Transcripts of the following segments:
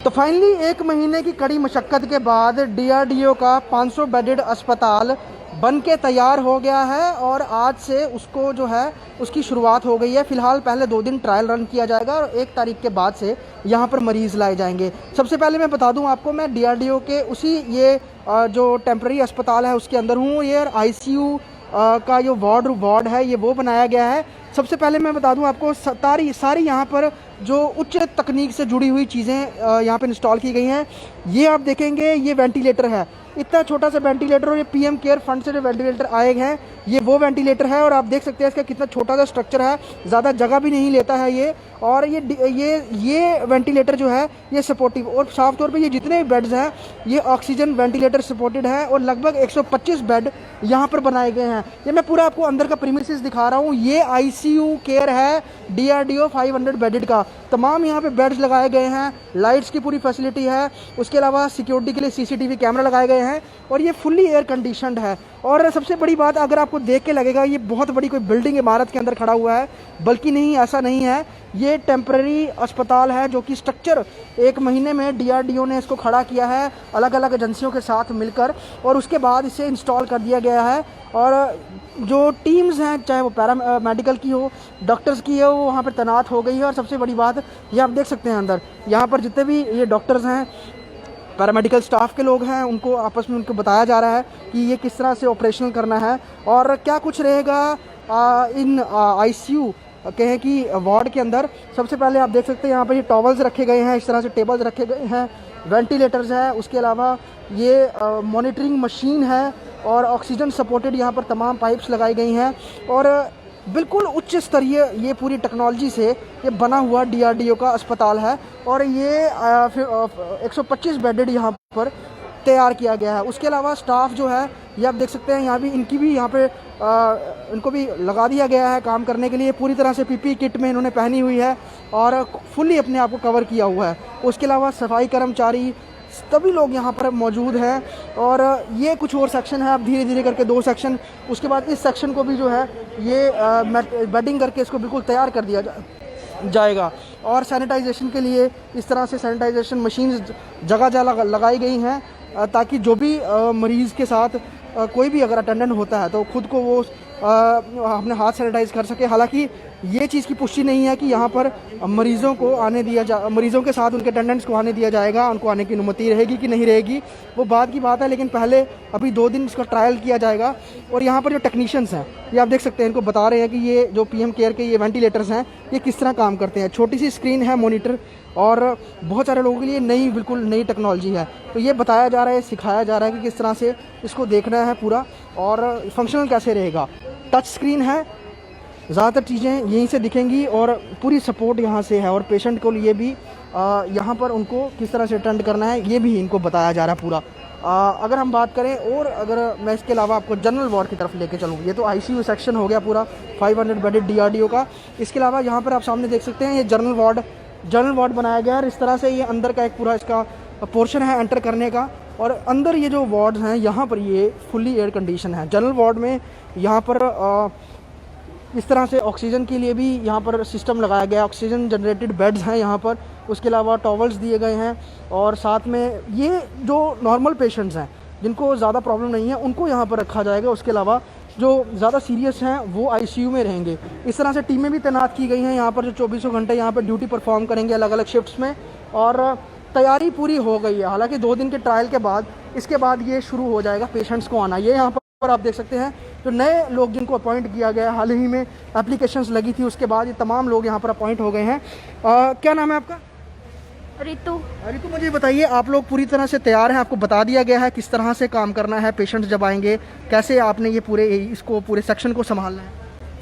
तो फाइनली 1 महीने की कड़ी मशक्क़त के बाद डीआरडीओ का 500 बेडेड अस्पताल बन के तैयार हो गया है और आज से उसको जो है उसकी शुरुआत हो गई है। फ़िलहाल पहले 2 दिन ट्रायल रन किया जाएगा और 1 तारीख के बाद से यहाँ पर मरीज़ लाए जाएंगे। सबसे पहले मैं बता दूँ आपको, मैं डीआरडीओ के उसी ये जो टेम्प्रेरी अस्पताल है उसके अंदर हूँ। ये आईसीयू का जो वार्ड है ये वो बनाया गया है। सबसे पहले मैं बता दूं आपको, सारी यहाँ पर जो उच्च तकनीक से जुड़ी हुई चीज़ें यहाँ पे इंस्टॉल की गई हैं। ये आप देखेंगे, ये वेंटिलेटर है, इतना छोटा सा वेंटिलेटर, और ये पीएम केयर फंड से जो वेंटिलेटर आए हैं ये वो वेंटिलेटर है। और आप देख सकते हैं इसका कितना छोटा सा स्ट्रक्चर है, ज़्यादा जगह भी नहीं लेता है ये। और ये वेंटिलेटर जो है ये सपोर्टिव, और साफ तौर पे ये जितने भी बेड्स हैं ये ऑक्सीजन वेंटिलेटर सपोर्टेड है और लगभग 125 बेड यहाँ पर बनाए गए हैं। ये मैं पूरा आपको अंदर का प्रीमिसेस दिखा रहा हूँ। ये आईसीयू केयर है डीआरडीओ 500 बेडेड का। तमाम यहाँ पे बेड्स लगाए गए हैं, लाइट्स की पूरी फैसिलिटी है, उसके अलावा सिक्योरिटी के लिए सीसीटीवी कैमरा लगाए गए हैं और ये फुल्ली एयर कंडीशनड है। और सबसे बड़ी बात, अगर आपको देख के लगेगा ये बहुत बड़ी कोई बिल्डिंग इमारत के अंदर खड़ा हुआ है, बल्कि नहीं, ऐसा नहीं है। ये टेम्प्रेरी अस्पताल है जो कि स्ट्रक्चर 1 महीने में डीआरडीओ ने इसको खड़ा किया है अलग अलग एजेंसियों के साथ मिलकर, और उसके बाद इसे इंस्टॉल कर दिया गया है। और जो टीम्स हैं, चाहे वो पैरा मेडिकल की हो, डॉक्टर्स की हो, वो वहाँ पर तैनात हो गई है। और सबसे बड़ी बात ये आप देख सकते हैं अंदर, यहाँ पर जितने भी ये डॉक्टर्स हैं, पैरामेडिकल स्टाफ के लोग हैं, उनको आपस में उनको बताया जा रहा है कि ये किस तरह से ऑपरेशनल करना है और क्या कुछ रहेगा इन आईसीयू कहें कि वार्ड के अंदर। सबसे पहले आप देख सकते हैं यहाँ पर ये टॉवल्स रखे गए हैं, इस तरह से टेबल्स रखे गए हैं, वेंटिलेटर्स है, उसके अलावा ये मॉनिटरिंग मशीन है और ऑक्सीजन सपोर्टेड यहाँ पर तमाम पाइप्स लगाई गई हैं। और बिल्कुल उच्च स्तरीय ये पूरी टेक्नोलॉजी से ये बना हुआ डीआरडीओ का अस्पताल है और ये 125 बेडेड यहाँ पर तैयार किया गया है। उसके अलावा स्टाफ जो है ये आप देख सकते हैं, यहाँ भी इनकी भी यहाँ पे इनको भी लगा दिया गया है काम करने के लिए। पूरी तरह से पीपी किट में इन्होंने पहनी हुई है और फुल्ली अपने आप को कवर किया हुआ है। उसके अलावा सफाई कर्मचारी सभी लोग यहाँ पर मौजूद हैं। और ये कुछ और सेक्शन है, अब धीरे धीरे करके 2 सेक्शन, उसके बाद इस सेक्शन को भी जो है ये बेडिंग करके इसको बिल्कुल तैयार कर दिया जाएगा। और सैनिटाइजेशन के लिए इस तरह से सैनिटाइजेशन मशीन जगह जगह लगाई गई हैं ताकि जो भी मरीज़ के साथ कोई भी अगर अटेंडेंट होता है तो खुद को वो अपने हाथ सैनिटाइज कर सके। हालांकि ये चीज़ की पुष्टि नहीं है कि यहाँ पर मरीज़ों को आने मरीज़ों के साथ उनके अटेंडेंट्स को आने दिया जाएगा, उनको आने की अनुमति रहेगी कि नहीं रहेगी, वो बाद की बात है। लेकिन पहले अभी 2 दिन इसका ट्रायल किया जाएगा। और यहाँ पर जो टेक्नीशियंस हैं ये आप देख सकते हैं, इनको बता रहे हैं कि ये जो पीएम केयर के ये वेंटिलेटर्स हैं ये किस तरह काम करते हैं। छोटी सी स्क्रीन है, मॉनिटर, और बहुत सारे लोगों के लिए बिल्कुल नई टेक्नोलॉजी है। तो ये बताया जा रहा है, सिखाया जा रहा है कि किस तरह से इसको देखना है पूरा और फंक्शनल कैसे रहेगा। टच स्क्रीन है, ज़्यादातर चीज़ें यहीं से दिखेंगी और पूरी सपोर्ट यहाँ से है। और पेशेंट को लिए भी यहाँ पर उनको किस तरह से अटेंड करना है ये भी इनको बताया जा रहा है पूरा। अगर हम बात करें, और अगर मैं इसके अलावा आपको जनरल वार्ड की तरफ लेके चलूँ, ये तो आईसीयू सेक्शन हो गया पूरा 500 बेडेड डीआरडीओ का। इसके अलावा यहाँ पर आप सामने देख सकते हैं ये जनरल वार्ड बनाया गया है। इस तरह से ये अंदर का एक पूरा इसका पोर्शन है एंटर करने का। और अंदर ये जो वार्ड्स हैं यहाँ पर ये फुल्ली एयर कंडीशन है। जनरल वार्ड में यहाँ पर इस तरह से ऑक्सीजन के लिए भी यहाँ पर सिस्टम लगाया गया है, ऑक्सीजन जनरेटेड बेड्स हैं यहाँ पर। उसके अलावा टॉवल्स दिए गए हैं और साथ में ये जो नॉर्मल पेशेंट्स हैं जिनको ज़्यादा प्रॉब्लम नहीं है उनको यहाँ पर रखा जाएगा। उसके अलावा जो ज़्यादा सीरियस हैं वो आईसीयू में रहेंगे। इस तरह से टीमें भी तैनात की गई हैं यहाँ पर, जो 24 घंटे यहाँ पर ड्यूटी परफॉर्म करेंगे अलग अलग शिफ्ट्स में। और तैयारी पूरी हो गई है। हालांकि 2 दिन के ट्रायल के बाद इसके बाद ये शुरू हो जाएगा पेशेंट्स को आना। ये यहाँ पर आप देख सकते हैं जो नए लोग जिनको अपॉइंट किया गया, हाल ही में एप्लीकेशंस लगी थी, उसके बाद ये तमाम लोग यहाँ पर अपॉइंट हो गए हैं। क्या नाम है आपका? रितु। रितु, मुझे बताइए, आप लोग पूरी तरह से तैयार हैं? आपको बता दिया गया है किस तरह से काम करना है, पेशेंट्स जब आएंगे कैसे आपने ये पूरे सेक्शन को संभालना है?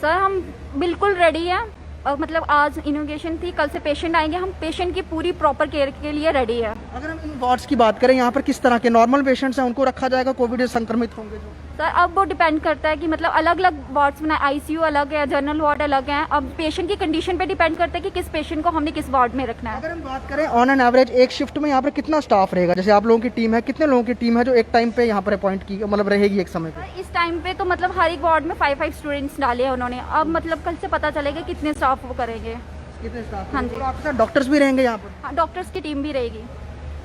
सर हम बिल्कुल रेडी हैं। मतलब आज इनोग्रेशन थी, कल से पेशेंट आएंगे, हम पेशेंट की पूरी प्रॉपर केयर के लिए रेडी है। अगर हम इन वार्ड्स की बात करें, यहाँ पर किस तरह के नॉर्मल पेशेंट्स हैं उनको रखा जाएगा, कोविड संक्रमित होंगे जो? सर अब वो डिपेंड करता है कि मतलब अलग अलग वार्ड्स बनाए, आईसीयू अलग है, जनरल वार्ड अलग है। अब पेशेंट की कंडीशन पे डिपेंड करता है कि किस पेशेंट को हमने किस वार्ड में रखना है। अगर हम बात करें ऑन एन एवरेज एक शिफ्ट में यहाँ पर कितना स्टाफ रहेगा? जैसे आप लोगों की टीम है, कितने लोगों की टीम है जो एक टाइम पे यहाँ पर अपॉइंट की मतलब रहेगी एक समय पे? इस टाइम पे तो मतलब हर एक वार्ड में 5 स्टूडेंट्स डाले हैं उन्होंने। अब मतलब कल से पता चलेगा कितने स्टाफ वो करेंगे। कितने स्टाफ? हाँ जी। आपके साथ डॉक्टर्स भी रहेंगे यहाँ पर? हाँ, डॉक्टर्स की टीम भी रहेगी।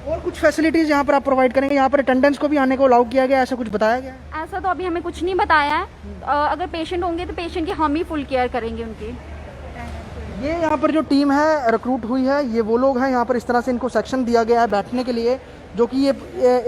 और कुछ फैसिलिटीज़ यहाँ पर आप प्रोवाइड करेंगे? यहाँ पर अटेंडेंस को भी आने को अलाउ किया गया, ऐसा कुछ बताया गया है? ऐसा तो अभी हमें कुछ नहीं बताया है। अगर पेशेंट होंगे तो पेशेंट की हम ही फुल केयर करेंगे उनकी। ये यहाँ पर जो टीम है रिक्रूट हुई है, ये वो लोग हैं, यहाँ पर इस तरह से इनको सेक्शन दिया गया है बैठने के लिए, जो कि ये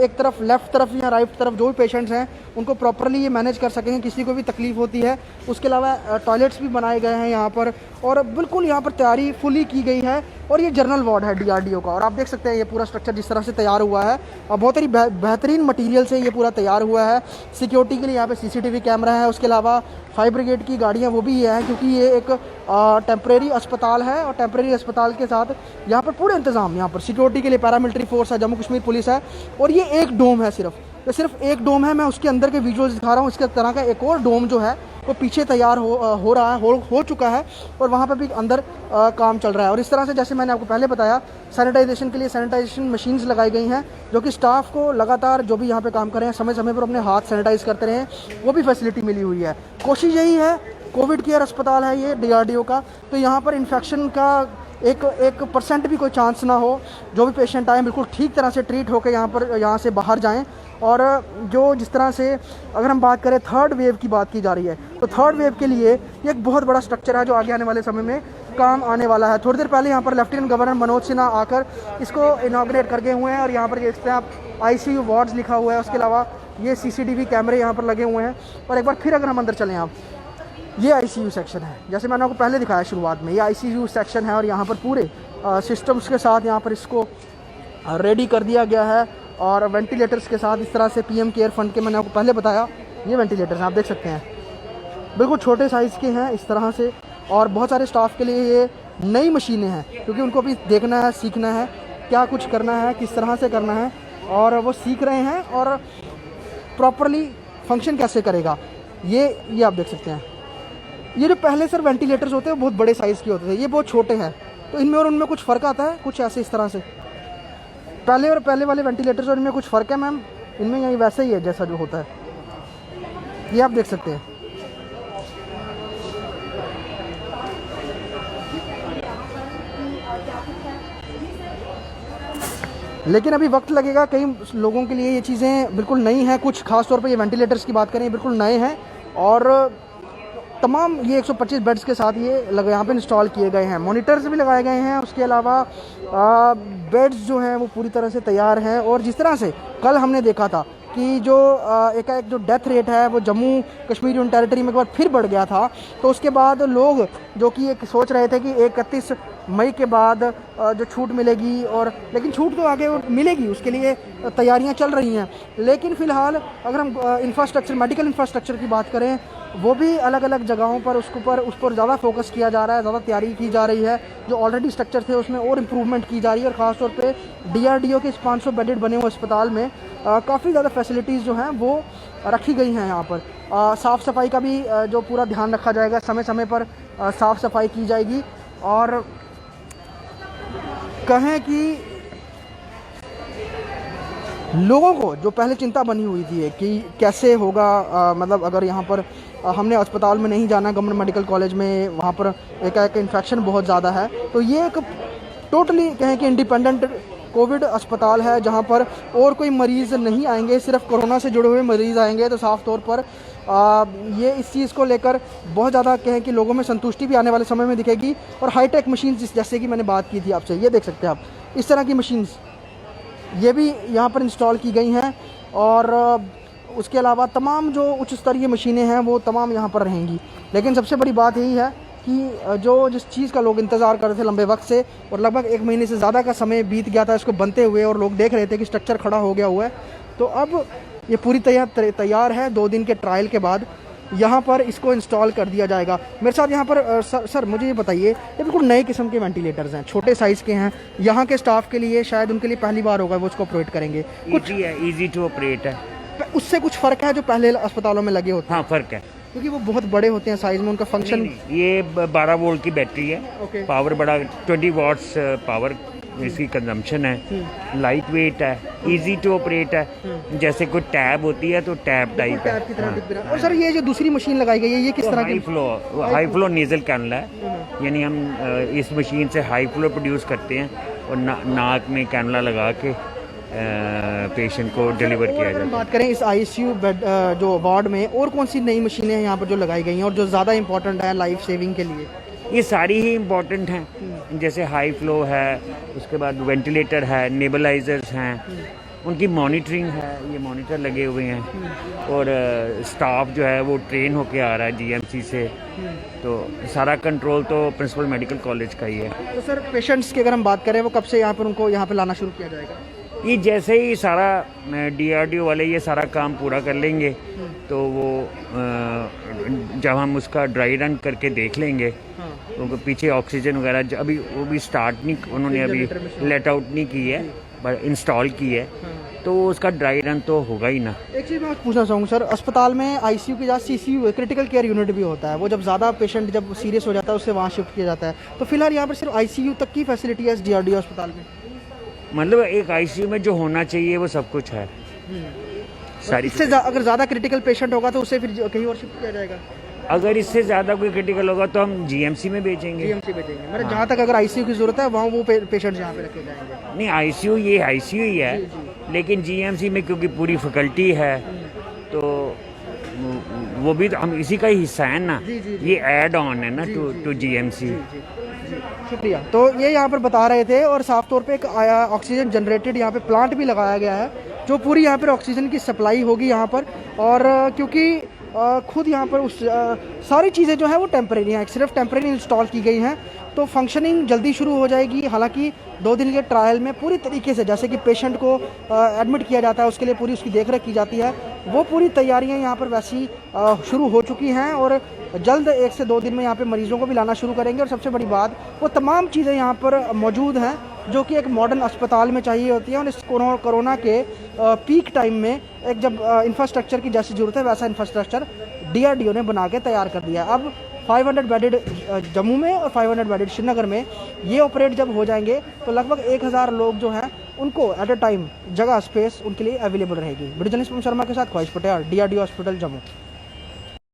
एक तरफ लेफ़्ट तरफ या राइट तरफ जो भी पेशेंट्स हैं उनको प्रॉपरली ये मैनेज कर सकेंगे, किसी को भी तकलीफ होती है। उसके अलावा टॉयलेट्स भी बनाए गए हैं यहाँ पर, और बिल्कुल यहाँ पर तैयारी फुली की गई है। और ये जनरल वार्ड है DRDO का, और आप देख सकते हैं ये पूरा स्ट्रक्चर जिस तरह से तैयार हुआ है, और बहुत ही बेहतरीन मटेरियल से ये पूरा तैयार हुआ है। सिक्योरिटी के लिए यहाँ पे CCTV कैमरा है, उसके अलावा फायर ब्रिगेड की गाड़ियाँ वो भी है, क्योंकि ये एक टेम्प्रेरी अस्पताल है, और टेम्प्रेरी अस्पताल के साथ यहाँ पर पूरे इंतज़ाम, यहाँ पर सिक्योरिटी के लिए पैरामिलिट्री फोर्स है, जम्मू कश्मीर पुलिस है। और ये एक डोम है, सिर्फ एक डोम है। मैं उसके अंदर के विजुअल्स दिखा रहा हूँ। इसके तरह का एक और डोम जो है वो पीछे तैयार हो रहा है, हो चुका है, और वहाँ पर भी अंदर काम चल रहा है। और इस तरह से जैसे मैंने आपको पहले बताया, सैनिटाइजेशन के लिए सैनिटाइजेशन मशीन्स लगाई गई हैं, जो कि स्टाफ को लगातार जो भी यहाँ पे काम कर रहे हैं समय समय पर अपने हाथ सैनिटाइज करते रहें, वो भी फैसिलिटी मिली हुई है। कोशिश यही है, कोविड केयर अस्पताल है ये DRDO का, तो यहाँ पर इन्फेक्शन का एक % भी कोई चांस ना हो। जो भी पेशेंट आए बिल्कुल ठीक तरह से ट्रीट होकर यहाँ से बाहर जाएं। और जो जिस तरह से अगर हम बात करें थर्ड वेव की बात की जा रही है, तो थर्ड वेव के लिए ये एक बहुत बड़ा स्ट्रक्चर है जो आगे आने वाले समय में काम आने वाला है। थोड़ी देर पहले यहाँ पर लेफ्टिनेंट गवर्नर मनोज सिन्हा आकर इसको इनॉग्रेट कर गए हुए हैं, और यहाँ पर देखते हैं आप ICU वार्ड्स लिखा हुआ है। उसके अलावा ये CCTV कैमरे यहाँ पर लगे हुए हैं। और एक बार फिर अगर हम अंदर चलें, आप ये ICU सेक्शन है, जैसे मैंने आपको पहले दिखाया शुरुआत में, ये ICU सेक्शन है, और यहाँ पर पूरे सिस्टम्स के साथ यहाँ पर इसको रेडी कर दिया गया है, और वेंटिलेटर्स के साथ इस तरह से PM केयर फंड के मैंने आपको पहले बताया, ये वेंटिलेटर्स आप देख सकते हैं, बिल्कुल छोटे साइज़ के हैं इस तरह से। और बहुत सारे स्टाफ के लिए ये नई मशीनें हैं, क्योंकि उनको भी देखना है, सीखना है, क्या कुछ करना है, किस तरह से करना है, और वो सीख रहे हैं, और प्रॉपरली फंक्शन कैसे करेगा ये आप देख सकते हैं। ये जो पहले सर वेंटिलेटर्स होते हैं वो बहुत बड़े साइज़ के होते थे, ये बहुत छोटे हैं, तो इनमें और उनमें कुछ फ़र्क आता है, कुछ ऐसे इस तरह से पहले वाले वेंटिलेटर्स और इनमें कुछ फ़र्क है मैम? इनमें यही वैसे ही है जैसा जो होता है, ये आप देख सकते हैं। लेकिन अभी वक्त लगेगा, कई लोगों के लिए ये चीज़ें बिल्कुल नई हैं, कुछ खास तौर पे ये वेंटिलेटर्स की बात करें बिल्कुल नए हैं, और तमाम ये 125 बेड्स के साथ ये यहाँ पे इंस्टॉल किए गए हैं। मॉनिटर्स भी लगाए गए हैं, उसके अलावा बेड्स जो हैं वो पूरी तरह से तैयार हैं। और जिस तरह से कल हमने देखा था कि जो एकाएक जो डेथ रेट है वो जम्मू कश्मीर यूनियन टेरिटरी में एक बार फिर बढ़ गया था, तो उसके बाद लोग जो कि एक सोच रहे थे कि 31 मई के बाद जो छूट मिलेगी, और लेकिन छूट तो आगे मिलेगी, उसके लिए तैयारियां चल रही हैं। लेकिन फ़िलहाल अगर हम इंफ्रास्ट्रक्चर, मेडिकल इंफ्रास्ट्रक्चर की बात करें, वो भी अलग अलग जगहों पर उस पर ज़्यादा फोकस किया जा रहा है, ज़्यादा तैयारी की जा रही है। जो ऑलरेडी स्ट्रक्चर थे उसमें और इम्प्रूवमेंट की जा रही है, और ख़ासतौर पे DRDO के इस 500 बेडेड बने हुए अस्पताल में काफ़ी ज़्यादा फैसिलिटीज़ जो हैं वो रखी गई हैं। यहाँ पर साफ़ सफाई का भी जो पूरा ध्यान रखा जाएगा, समय समय पर साफ़ सफाई की जाएगी। और कहें कि लोगों को जो पहले चिंता बनी हुई थी कि कैसे होगा, मतलब अगर यहाँ पर हमने अस्पताल में नहीं जाना, गवर्नमेंट मेडिकल कॉलेज में, वहाँ पर एक इन्फेक्शन बहुत ज़्यादा है, तो ये एक टोटली कहें कि इंडिपेंडेंट कोविड अस्पताल है, जहाँ पर और कोई मरीज़ नहीं आएंगे, सिर्फ कोरोना से जुड़े हुए मरीज़ आएंगे। तो साफ़ तौर पर ये इस चीज़ को लेकर बहुत ज़्यादा कहें कि लोगों में संतुष्टि भी आने वाले समय में दिखेगी। और हाईटेक मशीन्स जैसे कि मैंने बात की थी आपसे, ये देख सकते हैं आप, इस तरह की मशीन्स ये भी यहाँ पर इंस्टॉल की गई हैं। और उसके अलावा तमाम जो उच्च स्तरीय मशीनें हैं वो तमाम यहाँ पर रहेंगी। लेकिन सबसे बड़ी बात यही है कि जिस चीज़ का लोग इंतज़ार कर रहे थे लंबे वक्त से, और लगभग 1 महीने से ज़्यादा का समय बीत गया था इसको बनते हुए, और लोग देख रहे थे कि स्ट्रक्चर खड़ा हो गया हुआ है, तो अब ये पूरी तैयार है। 2 दिन के ट्रायल के बाद यहाँ पर इसको इंस्टॉल कर दिया जाएगा। मेरे साथ यहाँ पर सर मुझे ये बताइए, ये बिल्कुल नए किस्म के वेंटिलेटर्स हैं, छोटे साइज़ के हैं, यहाँ के स्टाफ के लिए शायद उनके लिए पहली बार होगा वो इसको ऑपरेट करेंगे। कुछ है, ईजी टू ऑपरेट है। उससे कुछ फ़र्क है जो पहले अस्पतालों में लगे होते हैं? हाँ, फ़र्क है, क्योंकि वो बहुत बड़े होते हैं साइज़ में, उनका फंक्शन। ये 12 वोल्ट की बैटरी है। ओके। पावर बड़ा 20 वाट्स पावर इसकी कंजम्पशन है, लाइट वेट है, इजी टू ऑपरेट है। जैसे कोई टैब होती है तो टैब टाइप है। की तरह दिख रहा है। और सर ये जो दूसरी मशीन लगाई गई है ये किस तरह की? हाई फ्लो नेजल कैनुला है, यानी हम इस मशीन से हाई फ्लो प्रोड्यूस करते हैं, और नाक में कैनुला लगा के पेशेंट को डिलीवर और किया अगर हम जाता है। बात करें इस आईसीयू बेड जो वार्ड में और कौन सी नई मशीनें हैं यहाँ पर जो लगाई गई हैं और जो ज़्यादा इंपॉर्टेंट है लाइफ सेविंग के लिए? ये सारी ही इम्पोर्टेंट हैं, जैसे हाई फ्लो है, उसके बाद वेंटिलेटर है, नेबलाइजर्स हैं, उनकी मॉनिटरिंग है, ये मॉनिटर लगे हुए हैं और स्टाफ जो है वो ट्रेन होके आ रहा है जीएमसी से, तो सारा कंट्रोल तो प्रिंसिपल मेडिकल कॉलेज का ही है। तो सर पेशेंट्स की अगर हम बात करें वो कब से यहाँ पर उनको यहाँ पर लाना शुरू किया जाएगा? ये जैसे ही सारा डीआरडीओ वाले ये सारा काम पूरा कर लेंगे तो वो जब हम उसका ड्राई रन करके देख लेंगे हाँ। तो उनको पीछे ऑक्सीजन वगैरह अभी वो भी स्टार्ट नहीं, उन्होंने अभी लेट आउट नहीं की है पर इंस्टॉल की है, तो उसका ड्राई रन तो होगा ही ना। एक चीज़ मैं पूछना चाहूँगा सर, अस्पताल में आईसीयू के साथ सीसीयू क्रिटिकल केयर यूनिट भी होता है, वो जब ज़्यादा पेशेंट जब सीरियस हो जाता है उससे वहाँ शिफ्ट किया जाता है, तो फिलहाल यहाँ पर सिर्फ आईसीयू तक की फैसिलिटी है इस डीआरडीओ अस्पताल में? मतलब एक आईसीयू में जो होना चाहिए वो सब कुछ है सारी। इससे अगर ज़्यादा क्रिटिकल पेशेंट होगा तो उसे फिर कहीं और शिफ्ट किया जाएगा? अगर इससे ज़्यादा कोई क्रिटिकल होगा तो हम जीएमसी में भेजेंगे। जीएमसी भेजेंगे, मतलब जहाँ तक अगर आईसीयू की ज़रूरत है वहाँ वो पेशेंट्स यहाँ पे रखे जाएंगे? नहीं, आईसीयू ये आईसीयू ही है, लेकिन जीएमसी में क्योंकि पूरी फैकल्टी है तो वो भी तो हम इसी का ही हिस्सा है ना, ये ऐड ऑन है ना टू जीएमसी। शुक्रिया। तो ये यहाँ पर बता रहे थे और साफ तौर पे एक ऑक्सीजन जनरेटेड यहाँ पे प्लांट भी लगाया गया है जो पूरी यहाँ पर ऑक्सीजन की सप्लाई होगी यहाँ पर, और क्योंकि खुद यहाँ पर उस सारी चीज़ें जो है वो टेम्परेरी हैं, सिर्फ टेम्परेरी इंस्टॉल की गई हैं, तो फंक्शनिंग जल्दी शुरू हो जाएगी। हालांकि 2 दिन के ट्रायल में पूरी तरीके से जैसे कि पेशेंट को एडमिट किया जाता है उसके लिए पूरी उसकी देखरेख की जाती है, वो पूरी तैयारियां यहाँ पर वैसी शुरू हो चुकी हैं और जल्द 1 से 2 दिन में यहाँ पे मरीजों को भी लाना शुरू करेंगे। और सबसे बड़ी बात वो तमाम चीज़ें यहाँ पर मौजूद हैं जो कि एक मॉडर्न अस्पताल में चाहिए होती है, और इस कोरोना के पीक टाइम में एक जब इंफ्रास्ट्रक्चर की जैसी ज़रूरत है वैसा इंफ्रास्ट्रक्चर डीआरडीओ ने बना के तैयार कर दिया है। अब 500 बेडेड जम्मू में और 500 बेडेड श्रीनगर में ये ऑपरेट जब हो जाएंगे तो लगभग 1000 लोग जो हैं उनको एट अ टाइम जगह स्पेस उनके लिए अवेलेबल रहेगी। वीडियो जर्नलिस्ट शर्मा के साथ ख्वाहिश पटेल, डीआरडीओ हॉस्पिटल जम्मू।